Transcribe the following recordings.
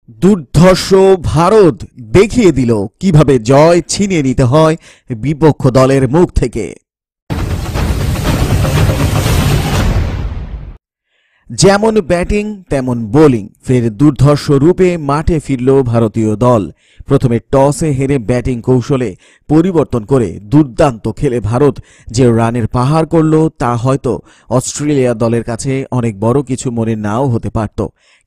দুর্ধর্ষ ভারত দেখিয়ে দিল কিভাবে জয় ছিনিয়ে নিতে হয় বিপক্ষ দলের মুখ থেকে। যেমন ব্যাটিং তেমন বোলিং, ফের দুর্ধর্ষ রূপে মাঠে ফিরল ভারতীয় দল। প্রথমে টসে হেরে ব্যাটিং কৌশলে পরিবর্তন করে দুর্দান্ত খেলে ভারত যে রানের পাহাড় করল তা হয়তো অস্ট্রেলিয়া দলের কাছে অনেক বড় কিছু মনে নাও হতে পারত,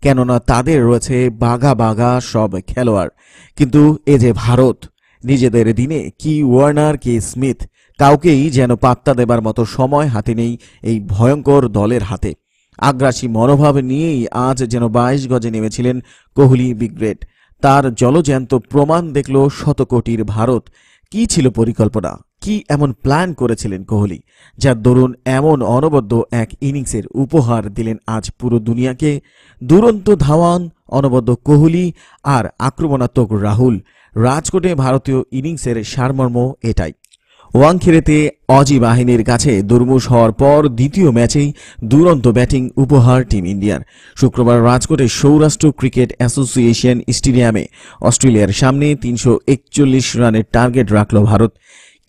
কেননা তাদের রয়েছে বাঘা বাঘা সব খেলোয়াড়। কিন্তু এ যে ভারত, নিজেদের দিনে কি ওয়ার্নার কি স্মিথ, কাউকেই যেন পাত্তা দেবার মতো সময় হাতে নেই এই ভয়ঙ্কর দলের হাতে। আগ্রাসী মনোভাব নিয়েই আজ যেন 22 গজে নেমেছিলেন কোহলি ব্রিগেড। তার জলজ্যান্ত প্রমাণ দেখল শতকোটির ভারত। কি ছিল পরিকল্পনা, কি এমন প্ল্যান করেছিলেন কোহলি, যার দরুন এমন অনবদ্য এক ইনিংসের উপহার দিলেন আজ পুরো দুনিয়াকে। দুরন্ত ধাওয়ান, অনবদ্য কোহলি আর আক্রমণাত্মক রাহুল। রাজকোটে ভারতীয় ইনিংসের সারমর্ম এটাই। ওয়াংখেড়েতে অজি বাহিনীর কাছে দুর্মুষ হওয়ার পর দ্বিতীয় ম্যাচেই দুরন্ত ব্যাটিং উপহার টিম ইন্ডিয়ার। শুক্রবার রাজকোটে সৌরাষ্ট্র ক্রিকেট অ্যাসোসিয়েশন স্টেডিয়ামে অস্ট্রেলিয়ার সামনে 341 রানের টার্গেট রাখল ভারত।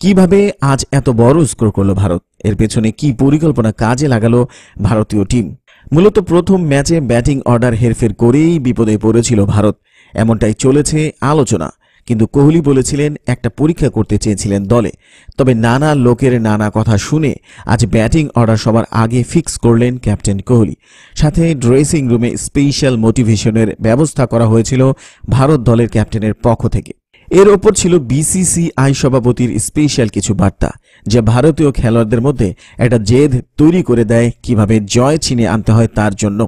কিভাবে আজ এত বড় স্কোর করল ভারত, এর পেছনে কি পরিকল্পনা কাজে লাগালো ভারতীয় টিম? মূলত প্রথম ম্যাচে ব্যাটিং অর্ডার হেরফের করেই বিপদে পড়েছিল ভারত, এমনটাই চলেছে আলোচনা। কিন্তু কোহলি বলেছিলেন একটা পরীক্ষা করতে চেয়েছিলেন দলে। তবে নানা লোকের নানা কথা শুনে আজ ব্যাটিং অর্ডার সবার আগে ফিক্স করলেন ক্যাপ্টেন কোহলি। সাথে ড্রেসিং রুমে স্পেশাল মোটিভেশনের ব্যবস্থা করা হয়েছিল ভারত দলের ক্যাপ্টেনের পক্ষ থেকে। এর ওপর ছিল বিসিসিআই সভাপতির স্পেশাল কিছু বার্তা, যা ভারতীয় খেলোয়াড়দের মধ্যে একটা জেদ তৈরি করে দেয় কিভাবে জয় ছিনিয়ে আনতে হয় তার জন্য।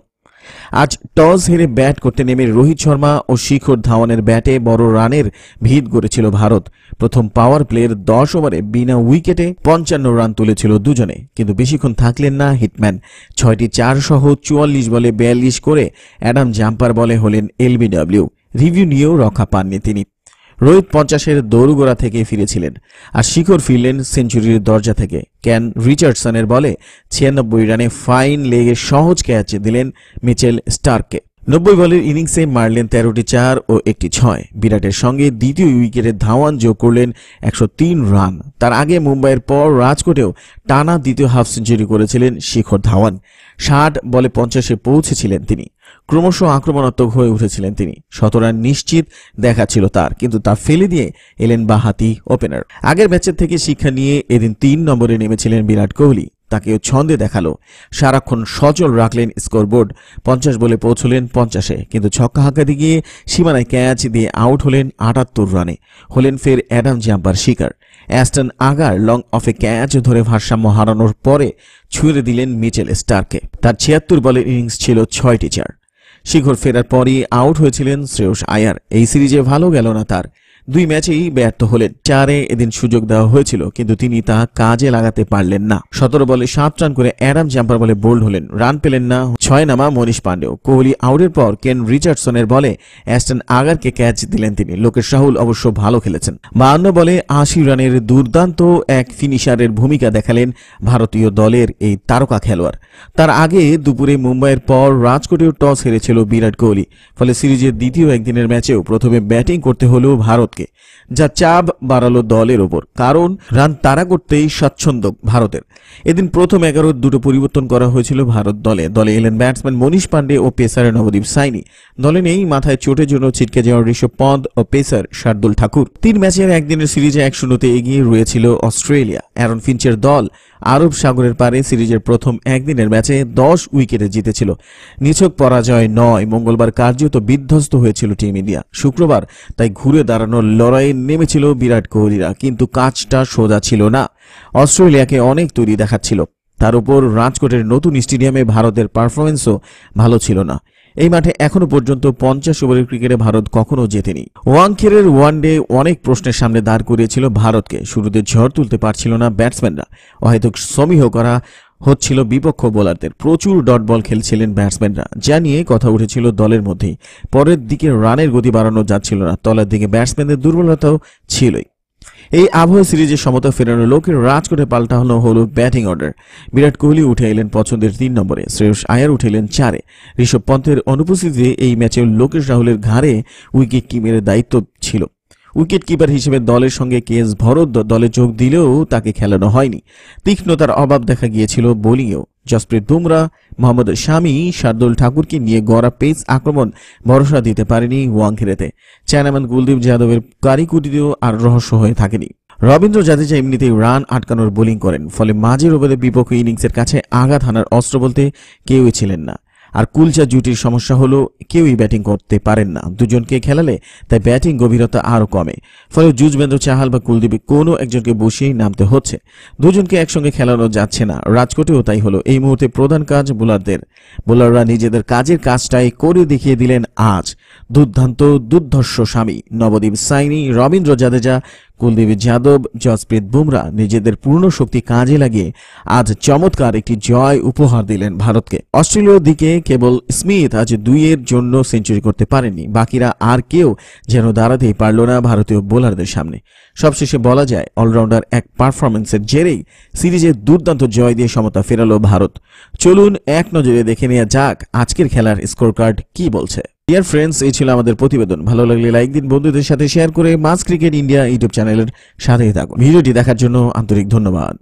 আজ টস হেরে ব্যাট করতে নেমে রোহিত শর্মা ও শিখর ধাওয়ানের ব্যাটে বড় রানের ভিত গড়েছিল ভারত। প্রথম পাওয়ার প্লের 10 ওভারে বিনা উইকেটে 55 রান তুলেছিল দুজনে, কিন্তু বেশিক্ষণ থাকলেন না হিটম্যান। 6টি 4 সহ 44 বলে 42 করে অ্যাডাম জাম্পার বলে হলেন এলবিডব্লিউ। রিভিউ নিয়েও রক্ষা পাননি তিনি। রোহিত 50-এর দৌড়গোড়া থেকে ফিরেছিলেন, আর শিখর ফিরলেন সেঞ্চুরির দরজা থেকে। কেন রিচার্ডসনের বলে 96 রানে ফাইন লেগে সহজ ক্যাচ দিলেন মিচেল স্টার্ককে। 90 বলের ইনিংসে মারলেন 13টি 4 ও 1টি 6। বিরাটের সঙ্গে দ্বিতীয় উইকেটে ধাওয়ান যোগ করলেন 103 রান। তার আগে মুম্বাইয়ের পর রাজকোটেও টানা দ্বিতীয় হাফ সেঞ্চুরি করেছিলেন শিখর ধাওয়ান। 60 বলে 50-এ পৌঁছেছিলেন তিনি। ক্রমশ আক্রমণাত্মক হয়ে উঠেছিলেন তিনি। 17 রান নিশ্চিত দেখাচ্ছিল তার, কিন্তু তা ফেলে দিয়ে এলেন বাঁহাতি ওপেনার। আগের ম্যাচের থেকে শিক্ষা নিয়ে এদিন 3 নম্বরে নেমেছিলেন বিরাট কোহলি। তাকেও ছন্দে দেখালো, সারাক্ষণ সচল রাখলেন স্কোরবোর্ড। 50 বলে পৌঁছলেন 50-এ, কিন্তু ছক্কা হাঁকাতে গিয়ে সীমানায় ক্যাচ দিয়ে আউট হলেন 78 রানে। হলেন ফের অ্যাডাম জাম্পার শিকার। অ্যাস্টন আগার লং অফে ক্যাচ ধরে ভারসাম্য হারানোর পরে ছুঁড়ে দিলেন মিচেল স্টার্ককে। তার 76 বলের ইনিংস ছিল 6টি 4। শিখর ফেরার পরই আউট হয়েছিলেন শ্রেয়স আয়ার। এই সিরিজে ভালো গেল না তার, 2 ম্যাচেই ব্যর্থ হলেন। 4-এ এদিন সুযোগ দেওয়া হয়েছিল, কিন্তু তিনি তা কাজে লাগাতে পারলেন না। 17 বলে 7 রান করে অ্যাডাম জাম্পার বলে বোল্ড হলেন। রান পেলেন না 6 নামা মনীষ পান্ডেও। কোহলি আউটের পর কেন রিচার্ডসনের বলে অ্যাস্টন আগারকে ক্যাচ দিলেন তিনি। লোকেশ রাহুল অবশ্য ভালো খেলেছেন। 52 বলে 80 রানের দুর্দান্ত এক ফিনিশারের ভূমিকা দেখালেন ভারতীয় দলের এই তারকা খেলোয়াড়। তার আগে দুপুরে মুম্বাইয়ের পর রাজকোটেও টস হেরেছিল বিরাট কোহলি। ফলে সিরিজের দ্বিতীয় একদিনের ম্যাচেও প্রথমে ব্যাটিং করতে হলো ভারত, যা চাপ বাড়ালো দলের ওপর। কারণ রান তাড়া করতেই স্বাচ্ছন্দ্য ভারতের। এদিন প্রথম 11 দুটো পরিবর্তন করা হয়েছিল ভারত দলে। দলে এলেন ব্যাটসম্যান মনীষ পান্ডে ও পেসার নবদীপ সাইনি। দলে নেই মাথায় চোটের জন্য ছিটকে যাওয়া ঋষভ পন্থ ও পেসার শার্দুল ঠাকুর। 3 ম্যাচের একদিনের সিরিজে 1-0-তে এগিয়ে রয়েছিল অস্ট্রেলিয়া। অ্যারন ফিঞ্চের দল আরব সাগরের পারে সিরিজের প্রথম একদিনের ম্যাচে 10 উইকেটে জিতেছিল। নিছক পরাজয় নয়, মঙ্গলবার কার্যত বিধ্বস্ত হয়েছিল টিম ইন্ডিয়া। শুক্রবার তাই ঘুরে দাঁড়ানোর লড়াইয়ে নেমেছিল বিরাট কোহলিরা, কিন্তু কাজটা সোজা ছিল না। অস্ট্রেলিয়াকে অনেক তৈরি দেখাচ্ছিল। তার উপর রাজকোটের নতুন স্টেডিয়ামে ভারতের পারফরমেন্সও ভালো ছিল না। এই মাঠে এখনো পর্যন্ত 50 ওভারের ক্রিকেটে ভারত কখনো জেতেনি। ওয়াংখেড়ের ওয়ানডে অনেক প্রশ্নের সামনে দাঁড় করিয়েছিল ভারতকে। শুরুতে ঝড় তুলতে পারছিল না ব্যাটসম্যানরা, অহেতুক সমীহ করা হচ্ছিল বিপক্ষ বোলারদের। প্রচুর ডট বল খেলছিলেন ব্যাটসম্যানরা, যা নিয়ে কথা উঠেছিল দলের মধ্যেই। পরের দিকে রানের গতি বাড়ানো যাচ্ছিল না, তলার দিকে ব্যাটসম্যানদের দুর্বলতাও ছিলই। এই আবহাওয়া সিরিজে সমতা ফেরানো লোকের রাজকোটে পাল্টানো হলো ব্যাটিং অর্ডার। বিরাট কোহলি উঠে এলেন পছন্দের 3 নম্বরে, শ্রেয়স আয়ার উঠে এলেন 4-এ। ঋষভ পন্থের অনুপস্থিতিতে এই ম্যাচে লোকেশ রাহুলের ঘাড়ে উইকেট কিপারের দায়িত্ব ছিল। উইকেট কিপার হিসেবে দলের সঙ্গে কেএস ভরত দলে যোগ দিলেও তাকে খেলানো হয়নি। তীক্ষ্ণতার অভাব দেখা গিয়েছিল বোলিংয়েও। জসপ্রীত বুমরা, মোহাম্মদ শামি, শার্দুল ঠাকুরকে নিয়ে গড়া পেস আক্রমণ ভরসা দিতে পারেনি ওয়াংখেড়েতে। চায়নাম্যান কুলদীপ যাদবের কারিকুটিতেও আর রহস্য হয়ে থাকেনি। রবীন্দ্র জাদেজা এমনিতেই রান আটকানোর বোলিং করেন, ফলে মাঝের ওভারে বিপক্ষ ইনিংসের কাছে আঘাত হানার অস্ত্র বলতে কেউই ছিলেন না। আর কুলচা জুটির সমস্যা হলো কেউই ব্যাটিং করতে পারেন না। দুজনকে খেলালে তাই ব্যাটিং গভীরতা আরও কমে, ফলে যুজবেন্দ্র চাহাল বা কুলদীপে কোনো একজনকে বসিয়েই নামতে হচ্ছে। দুজনকে একসঙ্গে খেলানো যাচ্ছে না। রাজকোটেও তাই হলো। এই মুহূর্তে প্রধান কাজ বোলারদের। বোলাররা নিজেদের কাজের কাজটাই করে দেখিয়ে দিলেন আজ। দুর্দান্ত দুর্ধর্ষ স্বামী নবদীপ সাইনি, রবীন্দ্র জাদেজা, কুলদীপ যাদব, জসপ্রীত বুমরা নিজেদের পূর্ণ শক্তি কাজে লাগিয়ে আজ চমৎকার একটি জয় উপহার দিলেন ভারতকে। অস্ট্রেলিয়ার দিকে কেবল স্মিথ আজ 2-এর জন্য সেঞ্চুরি করতে পারেননি। বাকিরা আর কেউ যেন দাঁড়াতেই পারল না ভারতীয় বোলারদের সামনে। সবশেষে বলা যায় অলরাউন্ডার এক পারফরমেন্সের জেরেই সিরিজে দুর্দান্ত জয় দিয়ে সমতা ফেরালো ভারত। চলুন এক নজরে দেখে নেওয়া যাক আজকের খেলার স্কোর কার্ড কি বলছে। ডিয়ার ফ্রেন্ডস, এই ছিল আমাদের প্রতিবেদন। ভালো লাগলে লাইক দিন, বন্ধুদের সাথে শেয়ার করে মাস ক্রিকেট ইন্ডিয়া ইউটিউব চ্যানেলের সাথেই থাকুন। ভিডিওটি দেখার জন্য আন্তরিক ধন্যবাদ।